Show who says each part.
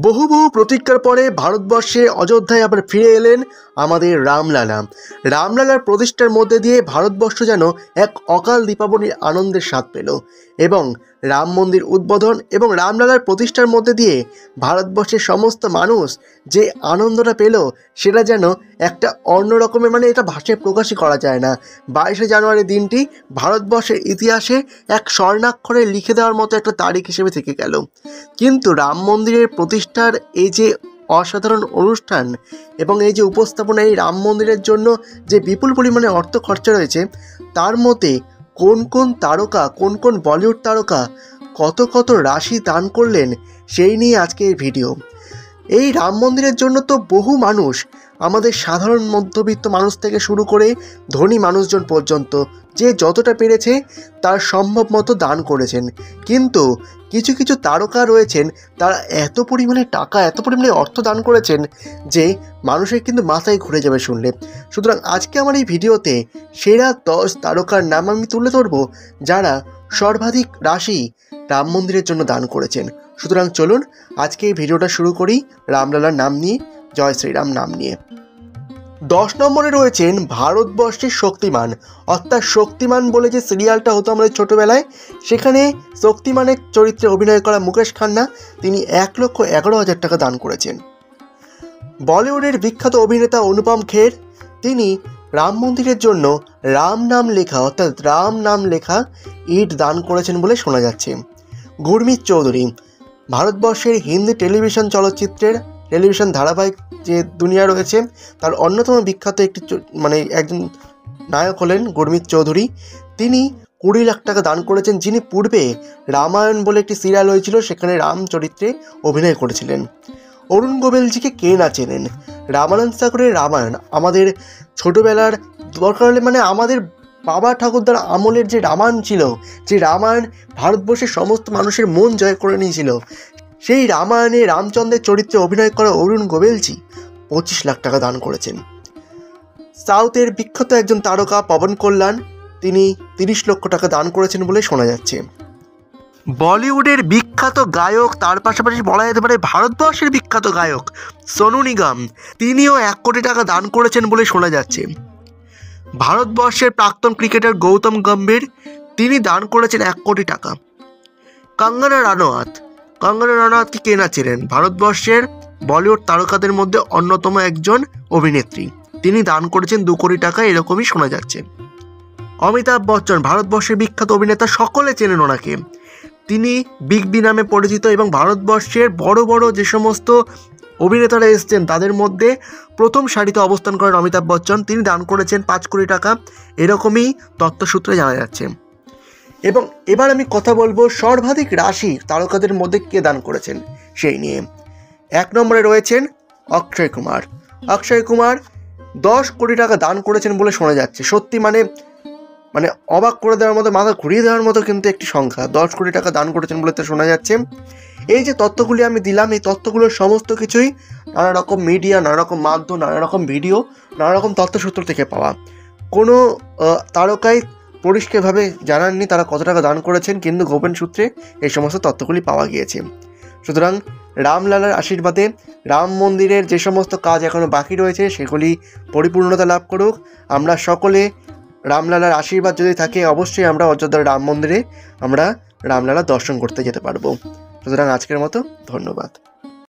Speaker 1: বহু বহু প্রতীক্ষার পরে ভারতবর্ষে অযোধ্যায় আবার ফিরে এলেন আমাদের রামলালা। রামলালার প্রতিষ্ঠার মধ্যে দিয়ে ভারতবর্ষ যেন এক অকাল দীপাবলির আনন্দের স্বাদ পেল এবং রাম মন্দির উদ্বোধন এবং রামলালার প্রতিষ্ঠার মধ্যে দিয়ে ভারতবর্ষের সমস্ত মানুষ যে আনন্দটা পেল সেটা যেন একটা অন্য রকমের, এটা ভাষায় প্রকাশই করা যায় না। 22শে জানুয়ারি দিনটি ভারতবর্ষের ইতিহাসে এক স্বর্ণাক্ষরে লিখে দেওয়ার মতো একটা তারিখ হিসেবে থেকে গেল। কিন্তু রাম মন্দিরের প্রতিষ্ঠার এই যে অসাধারণ অনুষ্ঠান এবং এই যে উপস্থাপনা, এই রাম মন্দিরের জন্য যে বিপুল পরিমাণে অর্থ খরচা রয়েছে, তার মধ্যে কোন কোন তারকা, কোন কোন বলিউড তারকা কত কত রাশি দান করলেন, সেই নিয়ে আজকে এই ভিডিও। এই রাম মন্দিরের জন্য তো বহু মানুষ, আমাদের সাধারণ মধ্যবিত্ত মানুষ থেকে শুরু করে ধনী মানুষজন পর্যন্ত যে যতটা পেরেছে তার সম্ভব মতো দান করেছেন। কিন্তু কিছু কিছু তারকা রয়েছেন, তারা এত পরিমাণে টাকা, এত পরিমাণে অর্থ দান করেছেন যে মানুষের কিন্তু মাথায় ঘুরে যাবে শুনলে। সুতরাং আজকে আমার এই ভিডিওতে সেরা 10 তারকার নাম আমি তুলে ধরব যারা সর্বাধিক রাশি রাম মন্দিরের জন্য দান করেছেন। সুতরাং চলুন আজকে এই ভিডিওটা শুরু করি রামলালার নাম নিয়ে, জয় শ্রীরাম নাম নিয়ে। 10 নম্বরে রয়েছেন ভারতবর্ষের শক্তিমান, অর্থাৎ শক্তিমান বলে যে সিরিয়ালটা হতো আমাদের ছোটোবেলায়, সেখানে শক্তিমানের চরিত্রে অভিনয় করা মুকেশ খান্না, তিনি 1,11,000 টাকা দান করেছেন। বলিউডের বিখ্যাত অভিনেতা অনুপম খের, তিনি রাম মন্দিরের জন্য রাম নাম লেখা, অর্থাৎ রাম নাম লেখা ইট দান করেছেন বলে শোনা যাচ্ছে। গুরমিত চৌধুরী, ভারতবর্ষের হিন্দি টেলিভিশন চলচ্চিত্রের টেলিভিশন ধারাবাহিক যে দুনিয়া রয়েছে তার অন্যতম বিখ্যাত একজন নায়ক হলেন গুরমিত চৌধুরী। তিনি 20 লাখ টাকা দান করেছেন, যিনি পূর্বে রামায়ণ বলে একটি সিরিয়াল হয়েছিল, সেখানে রাম চরিত্রে অভিনয় করেছিলেন। অরুণ গোবেলজিকে কে না চেনেন? রামানন্দ সাগরের রামায়ণ আমাদের ছোটোবেলার দরকার হলে, আমাদের বাবা ঠাকুরদার আমলের যে রামায়ণ ছিল, যে রামায়ণ ভারতবর্ষের সমস্ত মানুষের মন জয় করে নিয়েছিল, সেই রামায়ণে রামচন্দ্রের চরিত্রে অভিনয় করা অরুণ গোবেলজি 25 লাখ টাকা দান করেছেন। সাউথের বিখ্যাত একজন তারকা পবন কল্যাণ, তিনি 30 লক্ষ টাকা দান করেছেন বলে শোনা যাচ্ছে। বলিউডের বিখ্যাত গায়ক, তার পাশাপাশি বলা যেতে পারে ভারতবর্ষের বিখ্যাত গায়ক সোনু নিগম, তিনিও 1 কোটি টাকা দান করেছেন বলে শোনা যাচ্ছে। ভারতবর্ষের প্রাক্তন ক্রিকেটার গৌতম গম্ভীর, তিনি দান করেছেন 1 কোটি টাকা। কঙ্গনা রানাওয়াতকে কে না চেনেন? ভারতবর্ষের বলিউড তারকাদের মধ্যে অন্যতম একজন অভিনেত্রী, তিনি দান করেছেন 2 কোটি টাকা, এরকমই শোনা যাচ্ছে। অমিতাভ বচ্চন, ভারতবর্ষের বিখ্যাত অভিনেতা, সকলে চেনেন ওনাকে, তিনি বিগ বি নামে পরিচিত এবং ভারতবর্ষের বড় বড় যে সমস্ত অভিনেতারা এসেছেন তাদের মধ্যে প্রথম সারিতে অবস্থান করেন অমিতাভ বচ্চন, তিনি দান করেছেন 5 কোটি টাকা, এরকমই তথ্যসূত্রে জানা যাচ্ছে। এবং এবার আমি কথা বলবো সর্বাধিক রাশি তারকাদের মধ্যে কে দান করেছেন সেই নিয়ে। 1 নম্বরে রয়েছেন অক্ষয় কুমার 10 কোটি টাকা দান করেছেন বলে শোনা যাচ্ছে। সত্যি অবাক করে দেওয়ার মতো, মাথা ঘুরিয়ে দেওয়ার মতো কিন্তু একটি সংখ্যা, 10 কোটি টাকা দান করেছেন বলে তো শোনা যাচ্ছে। এই যে তথ্যগুলি আমি দিলাম, এই তথ্যগুলোর সমস্ত কিছুই নানা রকম মিডিয়া, নানা রকম মাধ্যম, নানা রকম ভিডিও, নানা রকম তথ্যসূত্র থেকে পাওয়া। কোনো তারকাই পরিষ্কারভাবে জানাননি তারা কত টাকা দান করেছেন, কিন্তু গোপন সূত্রে এই সমস্ত তথ্যগুলি পাওয়া গিয়েছে। সুতরাং রামলালার আশীর্বাদে রাম মন্দিরের যে সমস্ত কাজ এখনও বাকি রয়েছে সেগুলি পরিপূর্ণতা লাভ করুক। আমরা সকলে রামলালার আশীর্বাদ যদি থাকে, অবশ্যই আমরা অযোধ্যার রাম মন্দিরে আমরা রামলালা দর্শন করতে যেতে পারবো। সুতরাং আজকের মতো ধন্যবাদ।